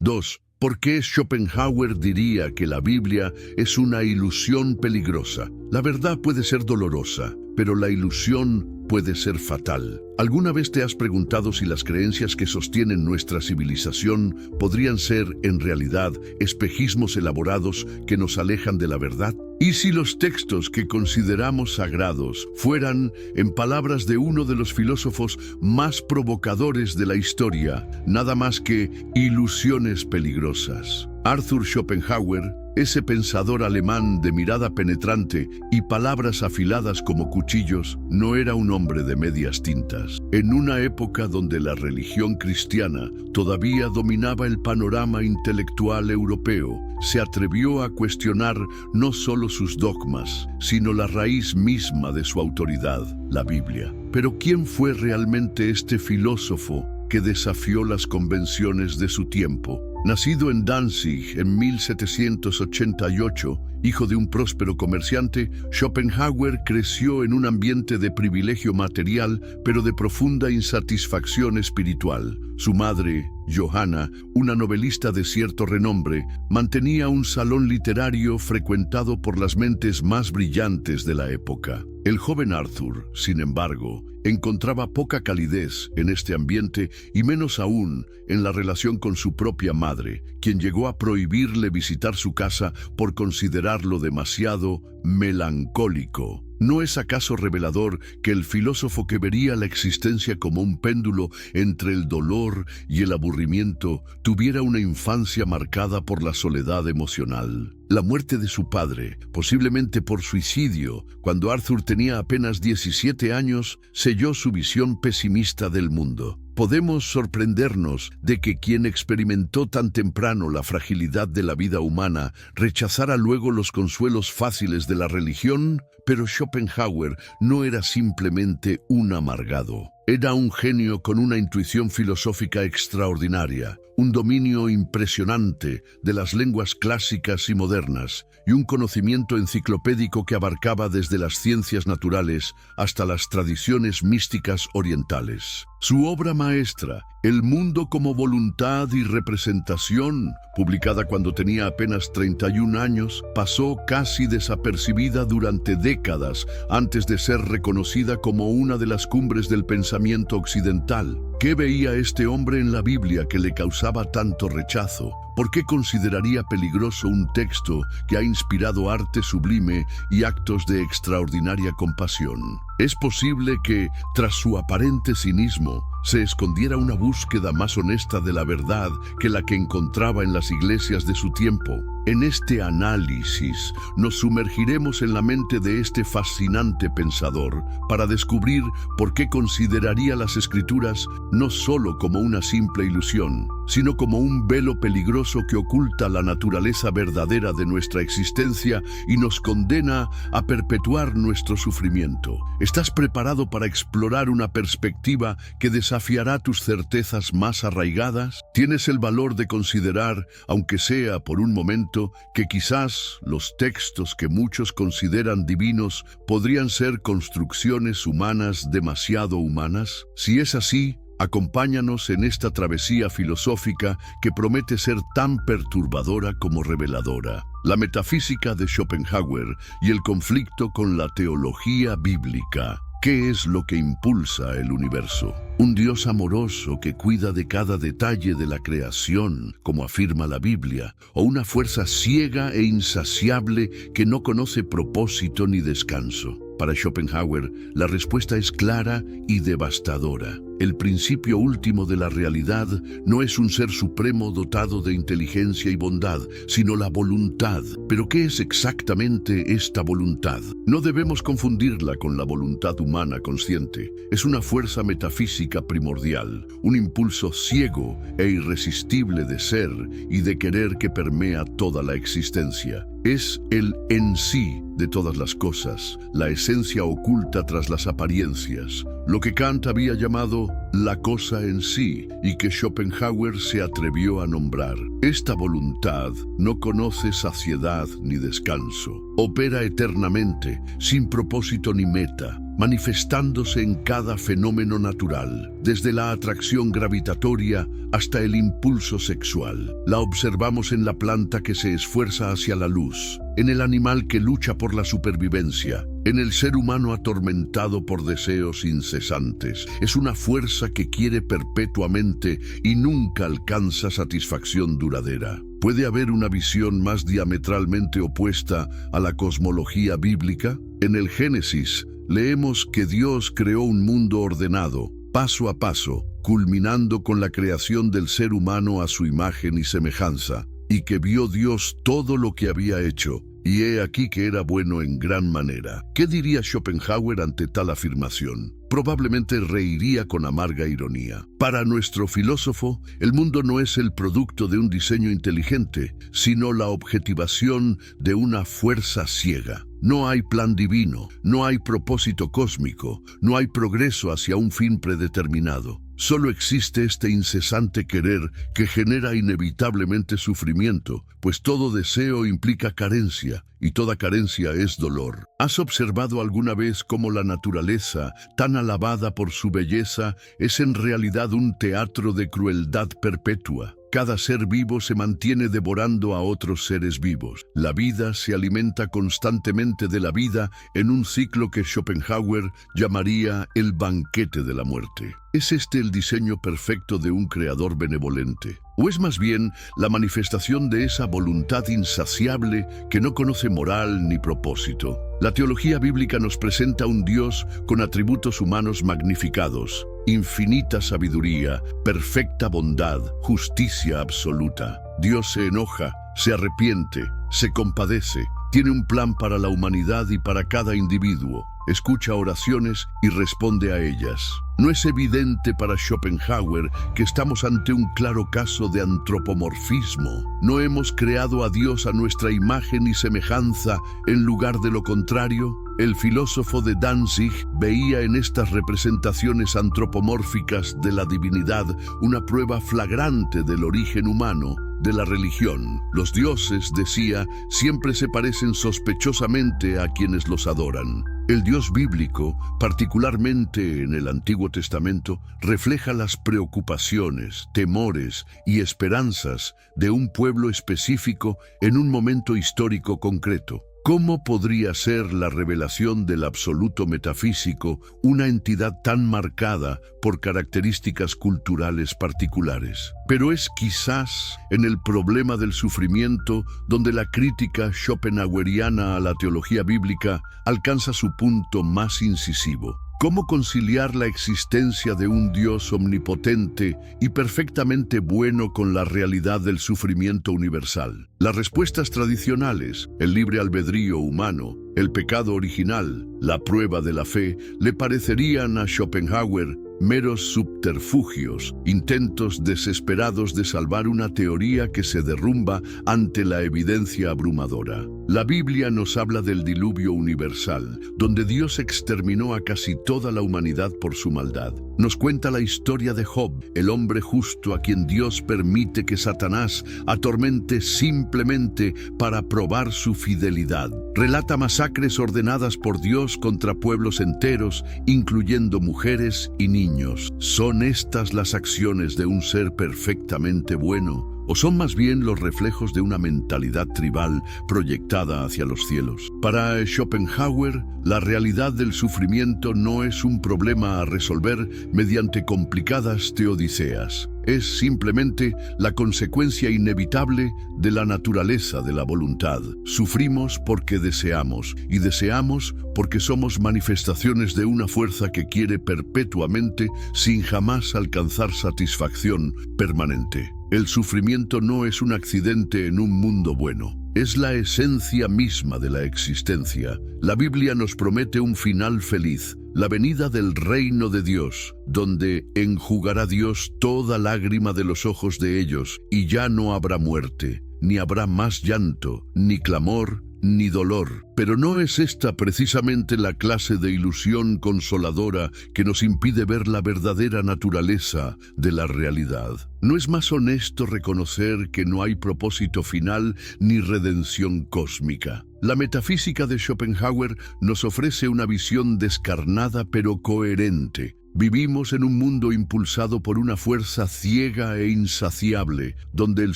2. ¿Por qué Schopenhauer diría que la Biblia es una ilusión peligrosa? La verdad puede ser dolorosa, pero la ilusión puede ser fatal. ¿Alguna vez te has preguntado si las creencias que sostienen nuestra civilización podrían ser, en realidad, espejismos elaborados que nos alejan de la verdad? ¿Y si los textos que consideramos sagrados fueran, en palabras de uno de los filósofos más provocadores de la historia, nada más que ilusiones peligrosas? Arthur Schopenhauer, ese pensador alemán de mirada penetrante y palabras afiladas como cuchillos, no era un hombre de medias tintas. En una época donde la religión cristiana todavía dominaba el panorama intelectual europeo, se atrevió a cuestionar no solo sus dogmas, sino la raíz misma de su autoridad, la Biblia. Pero ¿quién fue realmente este filósofo que desafió las convenciones de su tiempo? Nacido en Danzig en 1788, hijo de un próspero comerciante, Schopenhauer creció en un ambiente de privilegio material, pero de profunda insatisfacción espiritual. Su madre, Johanna, una novelista de cierto renombre, mantenía un salón literario frecuentado por las mentes más brillantes de la época. El joven Arthur, sin embargo, encontraba poca calidez en este ambiente y menos aún en la relación con su propia madre, quien llegó a prohibirle visitar su casa por considerarlo demasiado melancólico. ¿No es acaso revelador que el filósofo que vería la existencia como un péndulo entre el dolor y el aburrimiento tuviera una infancia marcada por la soledad emocional? La muerte de su padre, posiblemente por suicidio, cuando Arthur tenía apenas 17 años, selló su visión pesimista del mundo. Podemos sorprendernos de que quien experimentó tan temprano la fragilidad de la vida humana rechazara luego los consuelos fáciles de la religión, pero Schopenhauer no era simplemente un amargado. Era un genio con una intuición filosófica extraordinaria, un dominio impresionante de las lenguas clásicas y modernas, y un conocimiento enciclopédico que abarcaba desde las ciencias naturales hasta las tradiciones místicas orientales. Su obra maestra, El mundo como voluntad y representación, publicada cuando tenía apenas 31 años, pasó casi desapercibida durante décadas antes de ser reconocida como una de las cumbres del pensamiento occidental. ¿Qué veía este hombre en la Biblia que le causaba tanto rechazo? ¿Por qué consideraría peligroso un texto que ha inspirado arte sublime y actos de extraordinaria compasión? Es posible que, tras su aparente cinismo, se escondiera una búsqueda más honesta de la verdad que la que encontraba en las iglesias de su tiempo. En este análisis nos sumergiremos en la mente de este fascinante pensador para descubrir por qué consideraría las Escrituras no solo como una simple ilusión, sino como un velo peligroso que oculta la naturaleza verdadera de nuestra existencia y nos condena a perpetuar nuestro sufrimiento. ¿Estás preparado para explorar una perspectiva que desafiará tus certezas más arraigadas? ¿Tienes el valor de considerar, aunque sea por un momento, que quizás los textos que muchos consideran divinos podrían ser construcciones humanas demasiado humanas? Si es así, acompáñanos en esta travesía filosófica que promete ser tan perturbadora como reveladora. La metafísica de Schopenhauer y el conflicto con la teología bíblica. ¿Qué es lo que impulsa el universo? Un Dios amoroso que cuida de cada detalle de la creación, como afirma la Biblia, o una fuerza ciega e insaciable que no conoce propósito ni descanso. Para Schopenhauer, la respuesta es clara y devastadora. El principio último de la realidad no es un ser supremo dotado de inteligencia y bondad, sino la voluntad. ¿Pero qué es exactamente esta voluntad? No debemos confundirla con la voluntad humana consciente. Es una fuerza metafísica primordial, un impulso ciego e irresistible de ser y de querer que permea toda la existencia. Es el en sí de todas las cosas, la esencia oculta tras las apariencias, lo que Kant había llamado la cosa en sí y que Schopenhauer se atrevió a nombrar. Esta voluntad no conoce saciedad ni descanso. Opera eternamente, sin propósito ni meta, manifestándose en cada fenómeno natural, desde la atracción gravitatoria hasta el impulso sexual. La observamos en la planta que se esfuerza hacia la luz, en el animal que lucha por la supervivencia, en el ser humano atormentado por deseos incesantes. Es una fuerza que quiere perpetuamente y nunca alcanza satisfacción duradera. ¿Puede haber una visión más diametralmente opuesta a la cosmología bíblica? En el Génesis, leemos que Dios creó un mundo ordenado, paso a paso, culminando con la creación del ser humano a su imagen y semejanza, y que vio Dios todo lo que había hecho, y he aquí que era bueno en gran manera. ¿Qué diría Schopenhauer ante tal afirmación? Probablemente reiría con amarga ironía. Para nuestro filósofo, el mundo no es el producto de un diseño inteligente, sino la objetivación de una fuerza ciega. No hay plan divino, no hay propósito cósmico, no hay progreso hacia un fin predeterminado. Solo existe este incesante querer que genera inevitablemente sufrimiento, pues todo deseo implica carencia, y toda carencia es dolor. ¿Has observado alguna vez cómo la naturaleza, tan alabada por su belleza, es en realidad un teatro de crueldad perpetua? Cada ser vivo se mantiene devorando a otros seres vivos. La vida se alimenta constantemente de la vida en un ciclo que Schopenhauer llamaría el banquete de la muerte. ¿Es este el diseño perfecto de un creador benevolente? ¿O es más bien la manifestación de esa voluntad insaciable que no conoce moral ni propósito? La teología bíblica nos presenta un Dios con atributos humanos magnificados: infinita sabiduría, perfecta bondad, justicia absoluta. Dios se enoja, se arrepiente, se compadece, tiene un plan para la humanidad y para cada individuo. Escucha oraciones y responde a ellas. ¿No es evidente para Schopenhauer que estamos ante un claro caso de antropomorfismo? ¿No hemos creado a Dios a nuestra imagen y semejanza en lugar de lo contrario? El filósofo de Danzig veía en estas representaciones antropomórficas de la divinidad una prueba flagrante del origen humano de la religión. Los dioses, decía, siempre se parecen sospechosamente a quienes los adoran. El Dios bíblico, particularmente en el Antiguo Testamento, refleja las preocupaciones, temores y esperanzas de un pueblo específico en un momento histórico concreto. ¿Cómo podría ser la revelación del absoluto metafísico una entidad tan marcada por características culturales particulares? Pero es quizás en el problema del sufrimiento donde la crítica schopenhaueriana a la teología bíblica alcanza su punto más incisivo. ¿Cómo conciliar la existencia de un Dios omnipotente y perfectamente bueno con la realidad del sufrimiento universal? Las respuestas tradicionales, el libre albedrío humano, el pecado original, la prueba de la fe, le parecerían a Schopenhauer meros subterfugios, intentos desesperados de salvar una teoría que se derrumba ante la evidencia abrumadora. La Biblia nos habla del diluvio universal, donde Dios exterminó a casi toda la humanidad por su maldad. Nos cuenta la historia de Job, el hombre justo a quien Dios permite que Satanás atormente simplemente para probar su fidelidad. Relata masacres ordenadas por Dios contra pueblos enteros, incluyendo mujeres y niños. ¿Son estas las acciones de un ser perfectamente bueno? ¿O son más bien los reflejos de una mentalidad tribal proyectada hacia los cielos? Para Schopenhauer, la realidad del sufrimiento no es un problema a resolver mediante complicadas teodiceas. Es simplemente la consecuencia inevitable de la naturaleza de la voluntad. Sufrimos porque deseamos, y deseamos porque somos manifestaciones de una fuerza que quiere perpetuamente sin jamás alcanzar satisfacción permanente. El sufrimiento no es un accidente en un mundo bueno. Es la esencia misma de la existencia. La Biblia nos promete un final feliz, la venida del reino de Dios, donde enjugará Dios toda lágrima de los ojos de ellos, y ya no habrá muerte, ni habrá más llanto, ni clamor, ni dolor. Pero no es esta precisamente la clase de ilusión consoladora que nos impide ver la verdadera naturaleza de la realidad. ¿No es más honesto reconocer que no hay propósito final ni redención cósmica? La metafísica de Schopenhauer nos ofrece una visión descarnada pero coherente. Vivimos en un mundo impulsado por una fuerza ciega e insaciable, donde el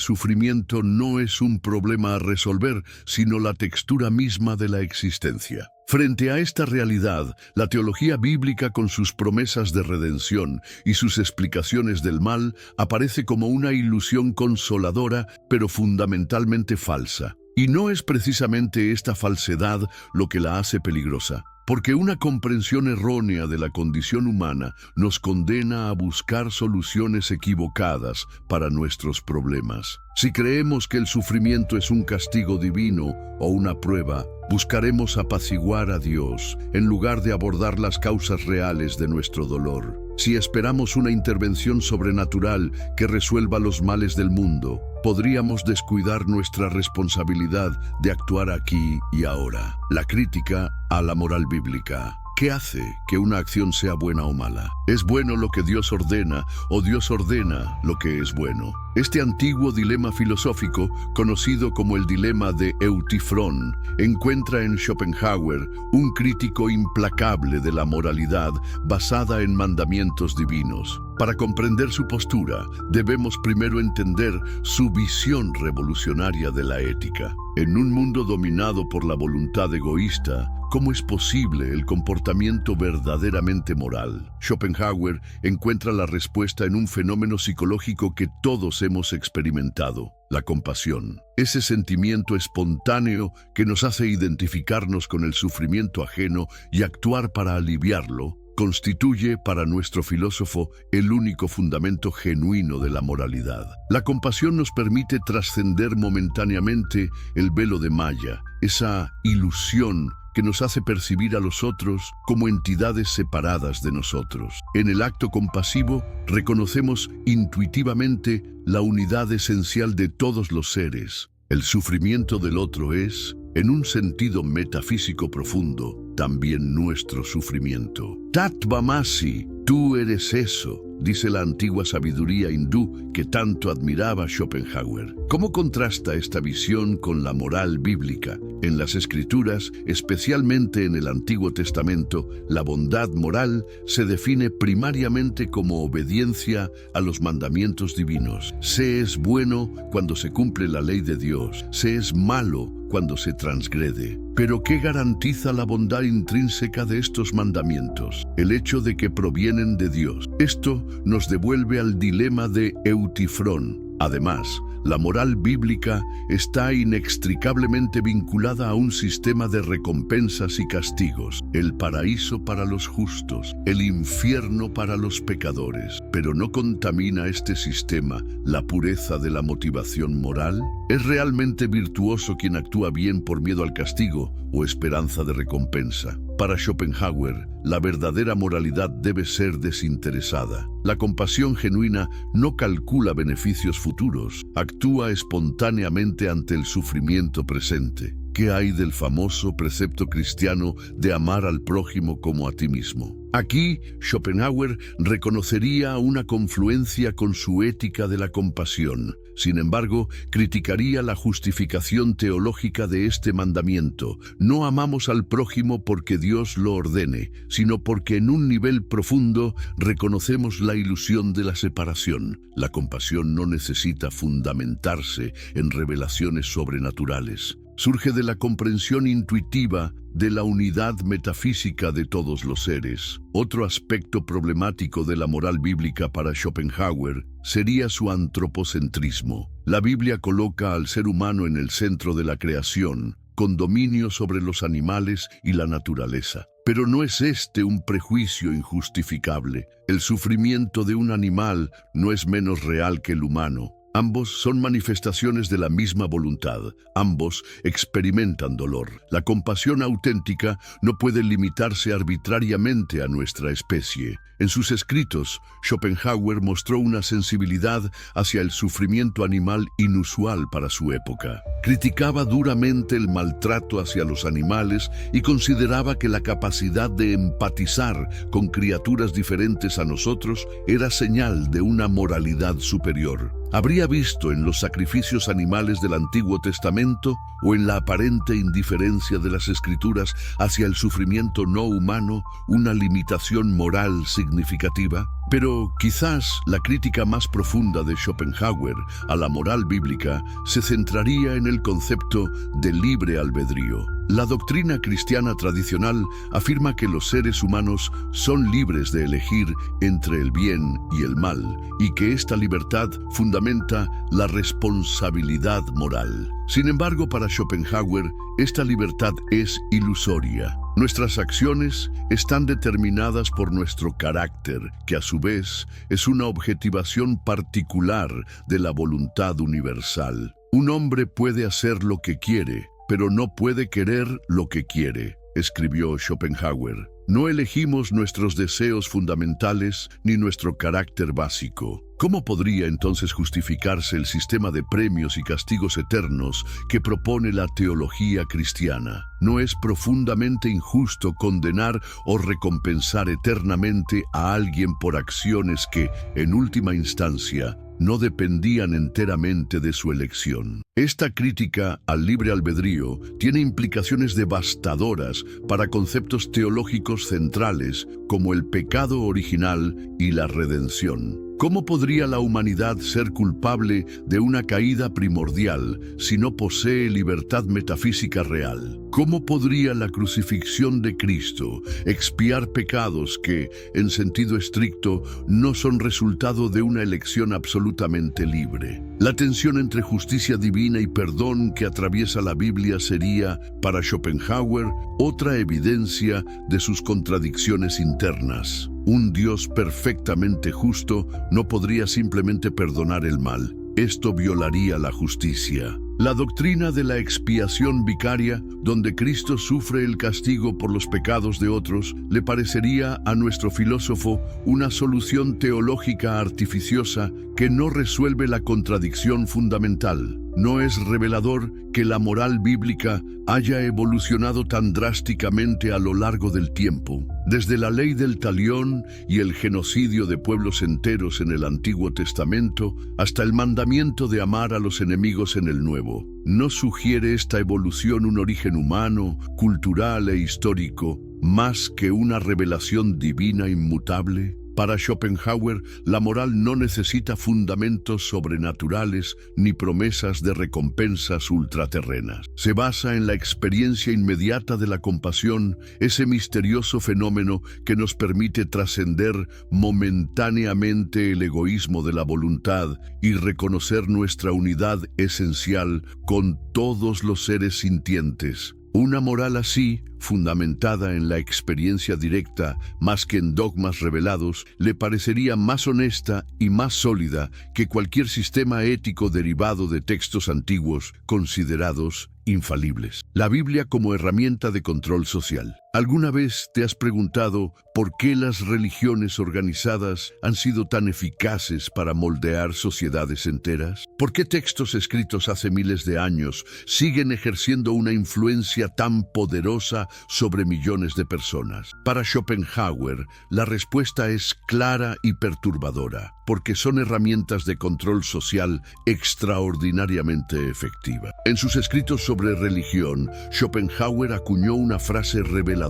sufrimiento no es un problema a resolver, sino la textura misma de la existencia. Frente a esta realidad, la teología bíblica con sus promesas de redención y sus explicaciones del mal aparece como una ilusión consoladora, pero fundamentalmente falsa. Y no es precisamente esta falsedad lo que la hace peligrosa, porque una comprensión errónea de la condición humana nos condena a buscar soluciones equivocadas para nuestros problemas. Si creemos que el sufrimiento es un castigo divino o una prueba, buscaremos apaciguar a Dios en lugar de abordar las causas reales de nuestro dolor. Si esperamos una intervención sobrenatural que resuelva los males del mundo, podríamos descuidar nuestra responsabilidad de actuar aquí y ahora. La crítica a la moral bíblica. ¿Qué hace que una acción sea buena o mala? ¿Es bueno lo que Dios ordena o Dios ordena lo que es bueno? Este antiguo dilema filosófico, conocido como el dilema de Eutifrón, encuentra en Schopenhauer un crítico implacable de la moralidad basada en mandamientos divinos. Para comprender su postura, debemos primero entender su visión revolucionaria de la ética. En un mundo dominado por la voluntad egoísta, ¿cómo es posible el comportamiento verdaderamente moral? Schopenhauer encuentra la respuesta en un fenómeno psicológico que todos hemos experimentado: la compasión. Ese sentimiento espontáneo que nos hace identificarnos con el sufrimiento ajeno y actuar para aliviarlo, constituye para nuestro filósofo el único fundamento genuino de la moralidad. La compasión nos permite trascender momentáneamente el velo de malla, esa ilusión que nos hace percibir a los otros como entidades separadas de nosotros. En el acto compasivo reconocemos intuitivamente la unidad esencial de todos los seres. El sufrimiento del otro es, en un sentido metafísico profundo, también nuestro sufrimiento. Tatvamasi, tú eres eso, dice la antigua sabiduría hindú que tanto admiraba Schopenhauer. ¿Cómo contrasta esta visión con la moral bíblica? En las Escrituras, especialmente en el Antiguo Testamento, la bondad moral se define primariamente como obediencia a los mandamientos divinos. Se es bueno cuando se cumple la ley de Dios, se es malo cuando se transgrede. Pero ¿qué garantiza la bondad intrínseca de estos mandamientos? El hecho de que provienen de Dios. Esto nos devuelve al dilema de Eutifrón. Además, la moral bíblica está inextricablemente vinculada a un sistema de recompensas y castigos: el paraíso para los justos, el infierno para los pecadores. ¿Pero no contamina este sistema la pureza de la motivación moral? ¿Es realmente virtuoso quien actúa bien por miedo al castigo o esperanza de recompensa? Para Schopenhauer, la verdadera moralidad debe ser desinteresada. La compasión genuina no calcula beneficios futuros, actúa espontáneamente ante el sufrimiento presente. ¿Qué hay del famoso precepto cristiano de amar al prójimo como a ti mismo? Aquí, Schopenhauer reconocería una confluencia con su ética de la compasión. Sin embargo, criticaría la justificación teológica de este mandamiento. No amamos al prójimo porque Dios lo ordene, sino porque en un nivel profundo reconocemos la ilusión de la separación. La compasión no necesita fundamentarse en revelaciones sobrenaturales. Surge de la comprensión intuitiva de la unidad metafísica de todos los seres. Otro aspecto problemático de la moral bíblica para Schopenhauer sería su antropocentrismo. La Biblia coloca al ser humano en el centro de la creación, con dominio sobre los animales y la naturaleza. Pero no es este un prejuicio injustificable. El sufrimiento de un animal no es menos real que el humano. Ambos son manifestaciones de la misma voluntad. Ambos experimentan dolor. La compasión auténtica no puede limitarse arbitrariamente a nuestra especie. En sus escritos, Schopenhauer mostró una sensibilidad hacia el sufrimiento animal inusual para su época. Criticaba duramente el maltrato hacia los animales y consideraba que la capacidad de empatizar con criaturas diferentes a nosotros era señal de una moralidad superior. Habría visto en los sacrificios animales del Antiguo Testamento o en la aparente indiferencia de las Escrituras hacia el sufrimiento no humano una limitación moral significativa. Pero quizás la crítica más profunda de Schopenhauer a la moral bíblica se centraría en el concepto de libre albedrío. La doctrina cristiana tradicional afirma que los seres humanos son libres de elegir entre el bien y el mal, y que esta libertad fundamenta la responsabilidad moral. Sin embargo, para Schopenhauer, esta libertad es ilusoria. Nuestras acciones están determinadas por nuestro carácter, que a su vez es una objetivación particular de la voluntad universal. Un hombre puede hacer lo que quiere, pero no puede querer lo que quiere, escribió Schopenhauer. No elegimos nuestros deseos fundamentales ni nuestro carácter básico. ¿Cómo podría entonces justificarse el sistema de premios y castigos eternos que propone la teología cristiana? ¿No es profundamente injusto condenar o recompensar eternamente a alguien por acciones que, en última instancia, no dependían enteramente de su elección? Esta crítica al libre albedrío tiene implicaciones devastadoras para conceptos teológicos centrales como el pecado original y la redención. ¿Cómo podría la humanidad ser culpable de una caída primordial si no posee libertad metafísica real? ¿Cómo podría la crucifixión de Cristo expiar pecados que, en sentido estricto, no son resultado de una elección absolutamente libre? La tensión entre justicia divina y perdón que atraviesa la Biblia sería, para Schopenhauer, otra evidencia de sus contradicciones internas. Un Dios perfectamente justo no podría simplemente perdonar el mal. Esto violaría la justicia. La doctrina de la expiación vicaria, donde Cristo sufre el castigo por los pecados de otros, le parecería a nuestro filósofo una solución teológica artificiosa que no resuelve la contradicción fundamental. ¿No es revelador que la moral bíblica haya evolucionado tan drásticamente a lo largo del tiempo? Desde la ley del talión y el genocidio de pueblos enteros en el Antiguo Testamento hasta el mandamiento de amar a los enemigos en el Nuevo. ¿No sugiere esta evolución un origen humano, cultural e histórico, más que una revelación divina inmutable? Para Schopenhauer, la moral no necesita fundamentos sobrenaturales ni promesas de recompensas ultraterrenas. Se basa en la experiencia inmediata de la compasión, ese misterioso fenómeno que nos permite trascender momentáneamente el egoísmo de la voluntad y reconocer nuestra unidad esencial con todos los seres sintientes. Una moral así, fundamentada en la experiencia directa más que en dogmas revelados, le parecería más honesta y más sólida que cualquier sistema ético derivado de textos antiguos considerados infalibles. La Biblia como herramienta de control social. ¿Alguna vez te has preguntado por qué las religiones organizadas han sido tan eficaces para moldear sociedades enteras? ¿Por qué textos escritos hace miles de años siguen ejerciendo una influencia tan poderosa sobre millones de personas? Para Schopenhauer, la respuesta es clara y perturbadora, porque son herramientas de control social extraordinariamente efectivas. En sus escritos sobre religión, Schopenhauer acuñó una frase reveladora: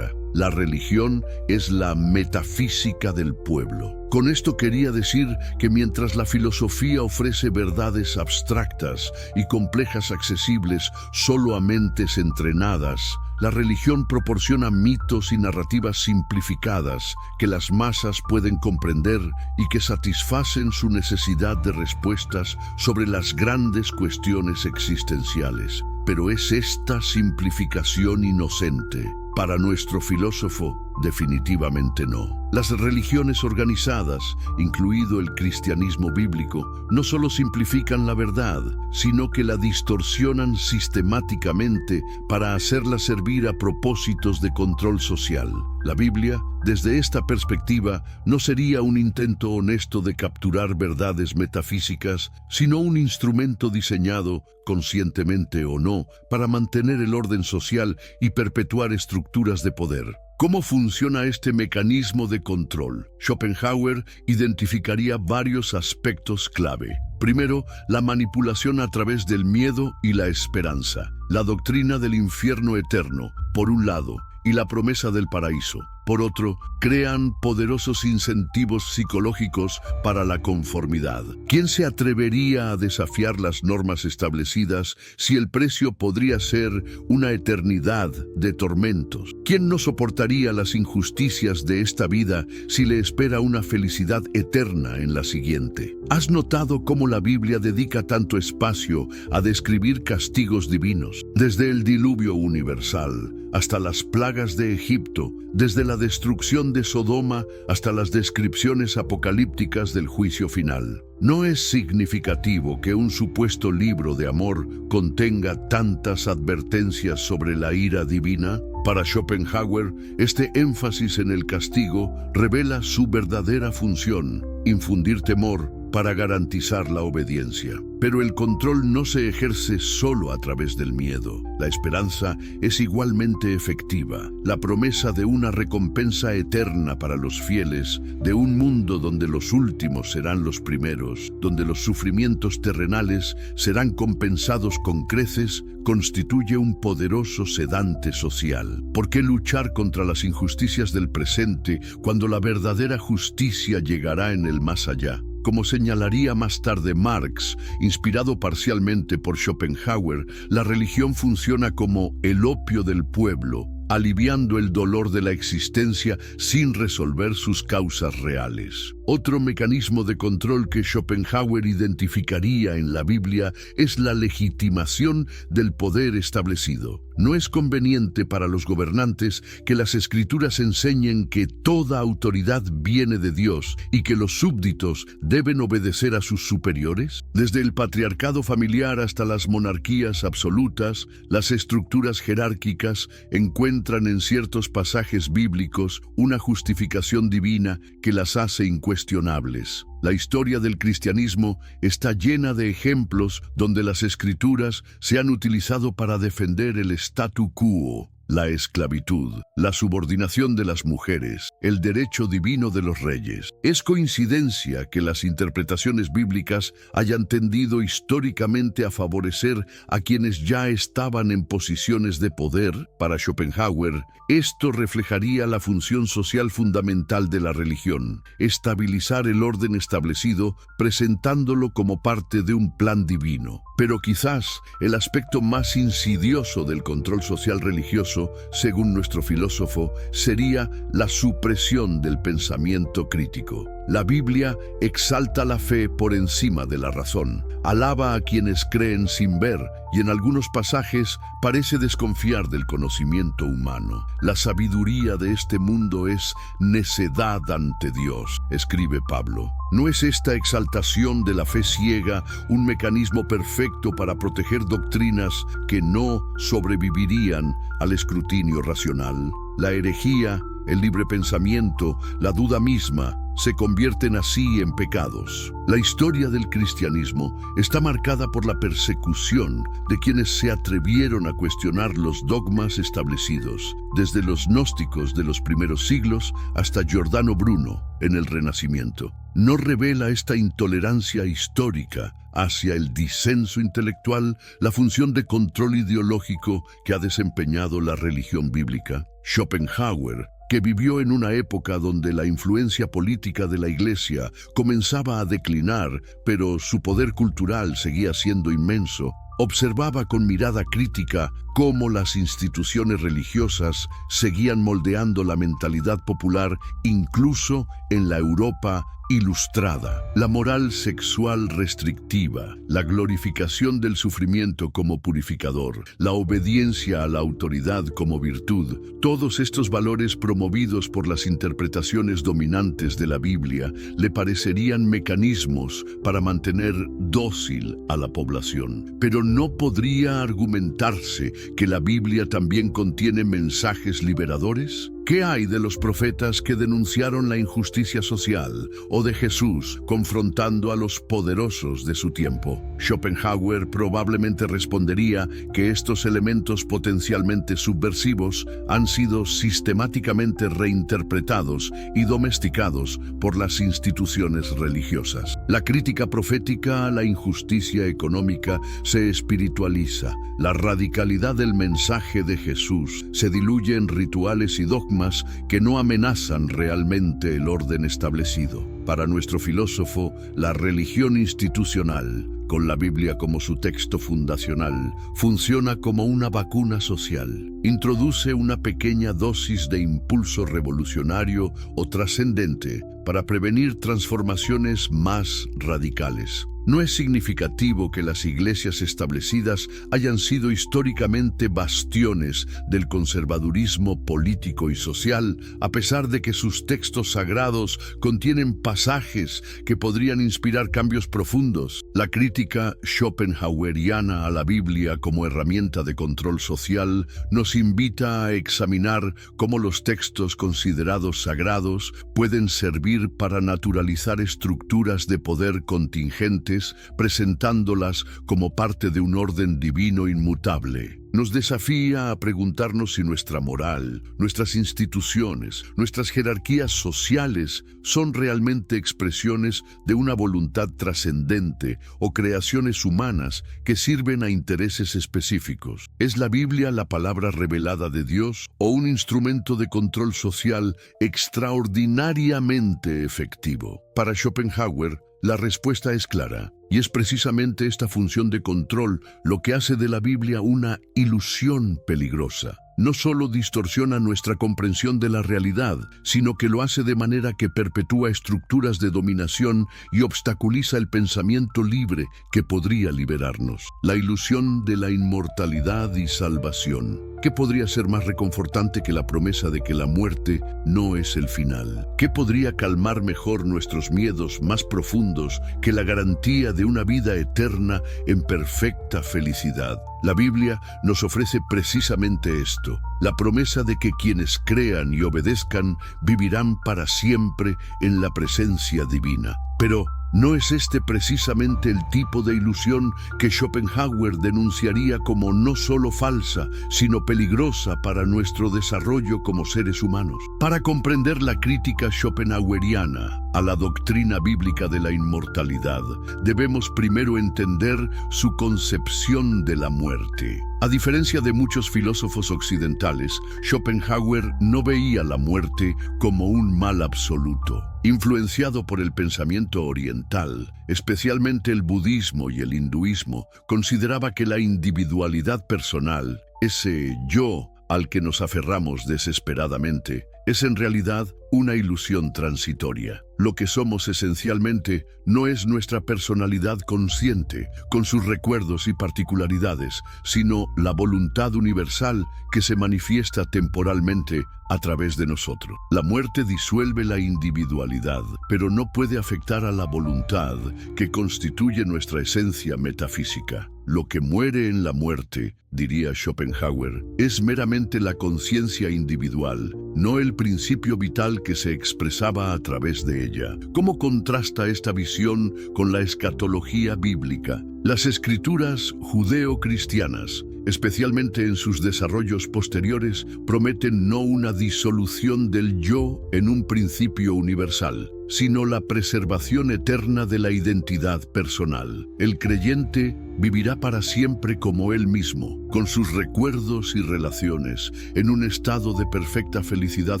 la religión es la metafísica del pueblo. Con esto quería decir que mientras la filosofía ofrece verdades abstractas y complejas accesibles solo a mentes entrenadas, la religión proporciona mitos y narrativas simplificadas que las masas pueden comprender y que satisfacen su necesidad de respuestas sobre las grandes cuestiones existenciales. Pero es esta simplificación inocente. Para nuestro filósofo, Definitivamente no. Las religiones organizadas, incluido el cristianismo bíblico, no solo simplifican la verdad, sino que la distorsionan sistemáticamente para hacerla servir a propósitos de control social. La Biblia, desde esta perspectiva, no sería un intento honesto de capturar verdades metafísicas, sino un instrumento diseñado, conscientemente o no, para mantener el orden social y perpetuar estructuras de poder. ¿Cómo funciona este mecanismo de control? Schopenhauer identificaría varios aspectos clave. Primero, la manipulación a través del miedo y la esperanza. La doctrina del infierno eterno, por un lado, y la promesa del paraíso, por otro, crean poderosos incentivos psicológicos para la conformidad. ¿Quién se atrevería a desafiar las normas establecidas si el precio podría ser una eternidad de tormentos? ¿Quién no soportaría las injusticias de esta vida si le espera una felicidad eterna en la siguiente? ¿Has notado cómo la Biblia dedica tanto espacio a describir castigos divinos? Desde el diluvio universal hasta las plagas de Egipto, desde la destrucción de Sodoma hasta las descripciones apocalípticas del juicio final. ¿No es significativo que un supuesto libro de amor contenga tantas advertencias sobre la ira divina? Para Schopenhauer, este énfasis en el castigo revela su verdadera función: infundir temor para garantizar la obediencia. Pero el control no se ejerce solo a través del miedo. La esperanza es igualmente efectiva. La promesa de una recompensa eterna para los fieles, de un mundo donde los últimos serán los primeros, donde los sufrimientos terrenales serán compensados con creces, constituye un poderoso sedante social. ¿Por qué luchar contra las injusticias del presente cuando la verdadera justicia llegará en el más allá? Como señalaría más tarde Marx, inspirado parcialmente por Schopenhauer, la religión funciona como el opio del pueblo, aliviando el dolor de la existencia sin resolver sus causas reales. Otro mecanismo de control que Schopenhauer identificaría en la Biblia es la legitimación del poder establecido. No es conveniente para los gobernantes que las Escrituras enseñen que toda autoridad viene de Dios y que los súbditos deben obedecer a sus superiores. Desde el patriarcado familiar hasta las monarquías absolutas, las estructuras jerárquicas encuentran en ciertos pasajes bíblicos una justificación divina que las hace incuestionables. La historia del cristianismo está llena de ejemplos donde las Escrituras se han utilizado para defender el statu quo, la esclavitud, la subordinación de las mujeres, el derecho divino de los reyes. ¿Es coincidencia que las interpretaciones bíblicas hayan tendido históricamente a favorecer a quienes ya estaban en posiciones de poder? Para Schopenhauer, esto reflejaría la función social fundamental de la religión: estabilizar el orden establecido, presentándolo como parte de un plan divino. Pero quizás el aspecto más insidioso del control social religioso, según nuestro filósofo, sería la supresión del pensamiento crítico. La Biblia exalta la fe por encima de la razón, alaba a quienes creen sin ver y en algunos pasajes parece desconfiar del conocimiento humano. La sabiduría de este mundo es necedad ante Dios, escribe Pablo. ¿No es esta exaltación de la fe ciega un mecanismo perfecto para proteger doctrinas que no sobrevivirían al escrutinio racional? La herejía, el libre pensamiento, la duda misma, se convierten así en pecados. La historia del cristianismo está marcada por la persecución de quienes se atrevieron a cuestionar los dogmas establecidos, desde los gnósticos de los primeros siglos hasta Giordano Bruno en el Renacimiento. ¿No revela esta intolerancia histórica hacia el disenso intelectual la función de control ideológico que ha desempeñado la religión bíblica? Schopenhauer, que vivió en una época donde la influencia política de la Iglesia comenzaba a declinar, pero su poder cultural seguía siendo inmenso, observaba con mirada crítica cómo las instituciones religiosas seguían moldeando la mentalidad popular incluso en la Europa ilustrada, la moral sexual restrictiva, la glorificación del sufrimiento como purificador, la obediencia a la autoridad como virtud, todos estos valores promovidos por las interpretaciones dominantes de la Biblia le parecerían mecanismos para mantener dócil a la población. Pero no podría argumentarse que la Biblia también contiene mensajes liberadores. ¿Qué hay de los profetas que denunciaron la injusticia social o de Jesús confrontando a los poderosos de su tiempo? Schopenhauer probablemente respondería que estos elementos potencialmente subversivos han sido sistemáticamente reinterpretados y domesticados por las instituciones religiosas. La crítica profética a la injusticia económica se espiritualiza. La radicalidad del mensaje de Jesús se diluye en rituales y dogmas que no amenazan realmente el orden establecido. Para nuestro filósofo, la religión institucional, con la Biblia como su texto fundacional, funciona como una vacuna social. Introduce una pequeña dosis de impulso revolucionario o trascendente para prevenir transformaciones más radicales. No es significativo que las iglesias establecidas hayan sido históricamente bastiones del conservadurismo político y social, a pesar de que sus textos sagrados contienen pasajes que podrían inspirar cambios profundos. La crítica schopenhaueriana a la Biblia como herramienta de control social nos invita a examinar cómo los textos considerados sagrados pueden servir para naturalizar estructuras de poder contingentes, presentándolas como parte de un orden divino inmutable. Nos desafía a preguntarnos si nuestra moral, nuestras instituciones, nuestras jerarquías sociales son realmente expresiones de una voluntad trascendente o creaciones humanas que sirven a intereses específicos. ¿Es la Biblia la palabra revelada de Dios o un instrumento de control social extraordinariamente efectivo? Para Schopenhauer, la respuesta es clara, y es precisamente esta función de control lo que hace de la Biblia una ilusión peligrosa. No solo distorsiona nuestra comprensión de la realidad, sino que lo hace de manera que perpetúa estructuras de dominación y obstaculiza el pensamiento libre que podría liberarnos. La ilusión de la inmortalidad y salvación. ¿Qué podría ser más reconfortante que la promesa de que la muerte no es el final? ¿Qué podría calmar mejor nuestros miedos más profundos que la garantía de una vida eterna en perfecta felicidad? La Biblia nos ofrece precisamente esto, la promesa de que quienes crean y obedezcan vivirán para siempre en la presencia divina. Pero ¿no es este precisamente el tipo de ilusión que Schopenhauer denunciaría como no solo falsa, sino peligrosa para nuestro desarrollo como seres humanos? Para comprender la crítica schopenhaueriana a la doctrina bíblica de la inmortalidad, debemos primero entender su concepción de la muerte. A diferencia de muchos filósofos occidentales, Schopenhauer no veía la muerte como un mal absoluto. Influenciado por el pensamiento oriental, especialmente el budismo y el hinduismo, consideraba que la individualidad personal, ese yo al que nos aferramos desesperadamente, es en realidad una ilusión transitoria. Lo que somos esencialmente no es nuestra personalidad consciente, con sus recuerdos y particularidades, sino la voluntad universal que se manifiesta temporalmente a través de nosotros. La muerte disuelve la individualidad, pero no puede afectar a la voluntad que constituye nuestra esencia metafísica. Lo que muere en la muerte, diría Schopenhauer, es meramente la conciencia individual, no el principio vital que se expresaba a través de ella. ¿Cómo contrasta esta visión con la escatología bíblica? Las escrituras judeo-cristianas, especialmente en sus desarrollos posteriores, prometen no una disolución del yo en un principio universal, sino la preservación eterna de la identidad personal. El creyente vivirá para siempre como él mismo, con sus recuerdos y relaciones, en un estado de perfecta felicidad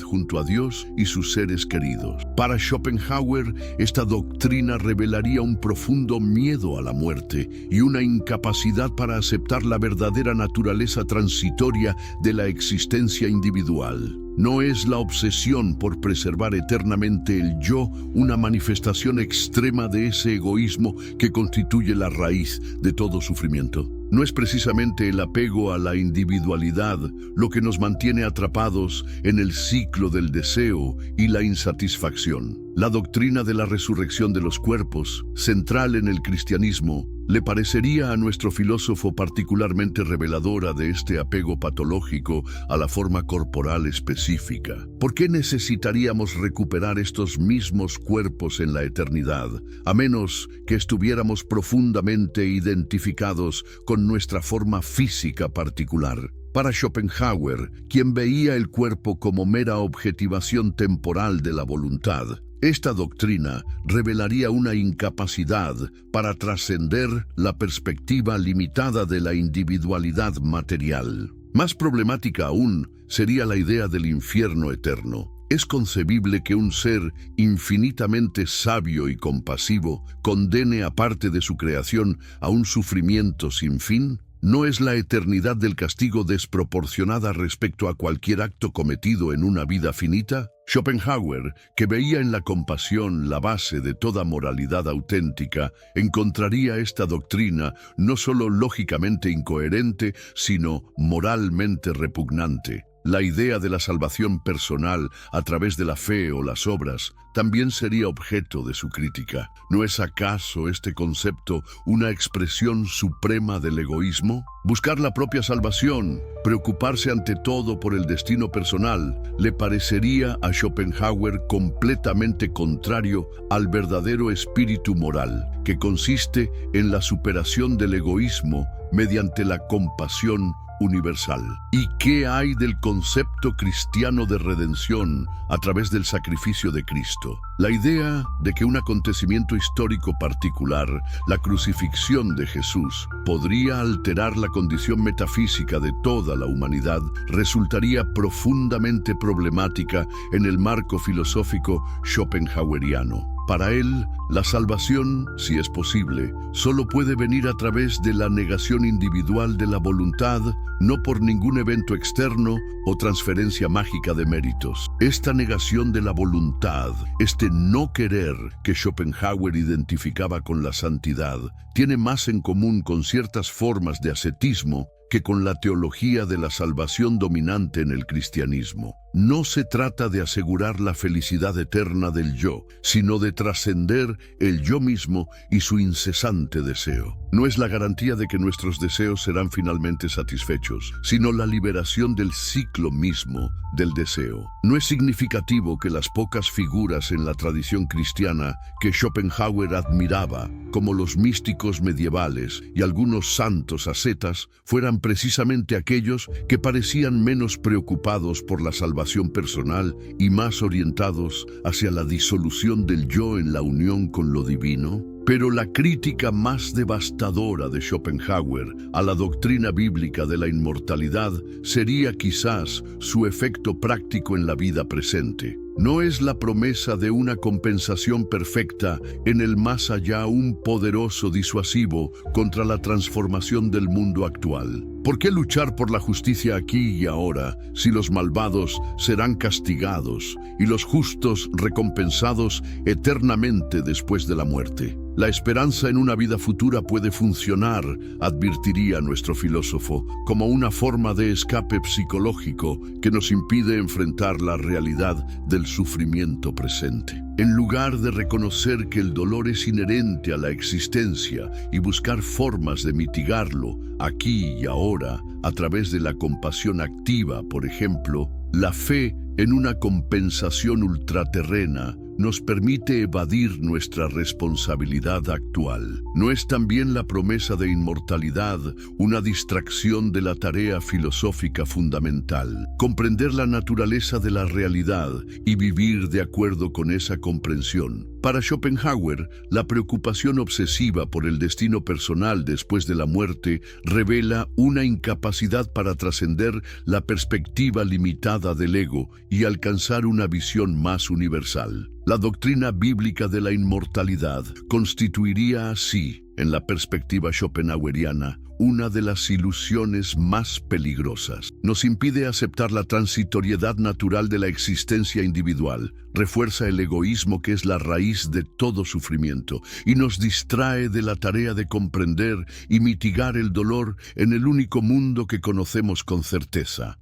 junto a Dios y sus seres queridos. Para Schopenhauer, esta doctrina revelaría un profundo miedo a la muerte y una incapacidad para aceptar la verdadera naturaleza transitoria de la existencia individual. ¿No es la obsesión por preservar eternamente el yo una manifestación extrema de ese egoísmo que constituye la raíz de todo sufrimiento? ¿No es precisamente el apego a la individualidad lo que nos mantiene atrapados en el ciclo del deseo y la insatisfacción? La doctrina de la resurrección de los cuerpos, central en el cristianismo, le parecería a nuestro filósofo particularmente reveladora de este apego patológico a la forma corporal específica. ¿Por qué necesitaríamos recuperar estos mismos cuerpos en la eternidad, a menos que estuviéramos profundamente identificados con nuestra forma física particular? Para Schopenhauer, quien veía el cuerpo como mera objetivación temporal de la voluntad, esta doctrina revelaría una incapacidad para trascender la perspectiva limitada de la individualidad material. Más problemática aún sería la idea del infierno eterno. ¿Es concebible que un ser infinitamente sabio y compasivo condene a parte de su creación a un sufrimiento sin fin? ¿No es la eternidad del castigo desproporcionada respecto a cualquier acto cometido en una vida finita? Schopenhauer, que veía en la compasión la base de toda moralidad auténtica, encontraría esta doctrina no solo lógicamente incoherente, sino moralmente repugnante. La idea de la salvación personal a través de la fe o las obras también sería objeto de su crítica. ¿No es acaso este concepto una expresión suprema del egoísmo? Buscar la propia salvación, preocuparse ante todo por el destino personal, le parecería a Schopenhauer completamente contrario al verdadero espíritu moral, que consiste en la superación del egoísmo mediante la compasión universal. ¿Y qué hay del concepto cristiano de redención a través del sacrificio de Cristo? La idea de que un acontecimiento histórico particular, la crucifixión de Jesús, podría alterar la condición metafísica de toda la humanidad, resultaría profundamente problemática en el marco filosófico schopenhaueriano. Para él, la salvación, si es posible, solo puede venir a través de la negación individual de la voluntad, no por ningún evento externo o transferencia mágica de méritos. Esta negación de la voluntad, este no querer que Schopenhauer identificaba con la santidad, tiene más en común con ciertas formas de ascetismo que con la teología de la salvación dominante en el cristianismo. No se trata de asegurar la felicidad eterna del yo, sino de trascender el yo mismo y su incesante deseo. No es la garantía de que nuestros deseos serán finalmente satisfechos, sino la liberación del ciclo mismo del deseo. No es significativo que las pocas figuras en la tradición cristiana que Schopenhauer admiraba, como los místicos medievales y algunos santos ascetas, fueran precisamente aquellos que parecían menos preocupados por la salvación personal y más orientados hacia la disolución del yo en la unión con lo divino. Pero la crítica más devastadora de Schopenhauer a la doctrina bíblica de la inmortalidad sería quizás su efecto práctico en la vida presente. ¿No es la promesa de una compensación perfecta en el más allá un poderoso disuasivo contra la transformación del mundo actual? ¿Por qué luchar por la justicia aquí y ahora si los malvados serán castigados y los justos recompensados eternamente después de la muerte? La esperanza en una vida futura puede funcionar, advertiría nuestro filósofo, como una forma de escape psicológico que nos impide enfrentar la realidad del sufrimiento presente. En lugar de reconocer que el dolor es inherente a la existencia y buscar formas de mitigarlo aquí y ahora a través de la compasión activa, por ejemplo, la fe en una compensación ultraterrena nos permite evadir nuestra responsabilidad actual. ¿No es también la promesa de inmortalidad una distracción de la tarea filosófica fundamental? Comprender la naturaleza de la realidad y vivir de acuerdo con esa comprensión. Para Schopenhauer, la preocupación obsesiva por el destino personal después de la muerte revela una incapacidad para trascender la perspectiva limitada del ego y alcanzar una visión más universal. La doctrina bíblica de la inmortalidad constituiría así en la perspectiva schopenhaueriana, una de las ilusiones más peligrosas. Nos impide aceptar la transitoriedad natural de la existencia individual, refuerza el egoísmo que es la raíz de todo sufrimiento y nos distrae de la tarea de comprender y mitigar el dolor en el único mundo que conocemos con certeza.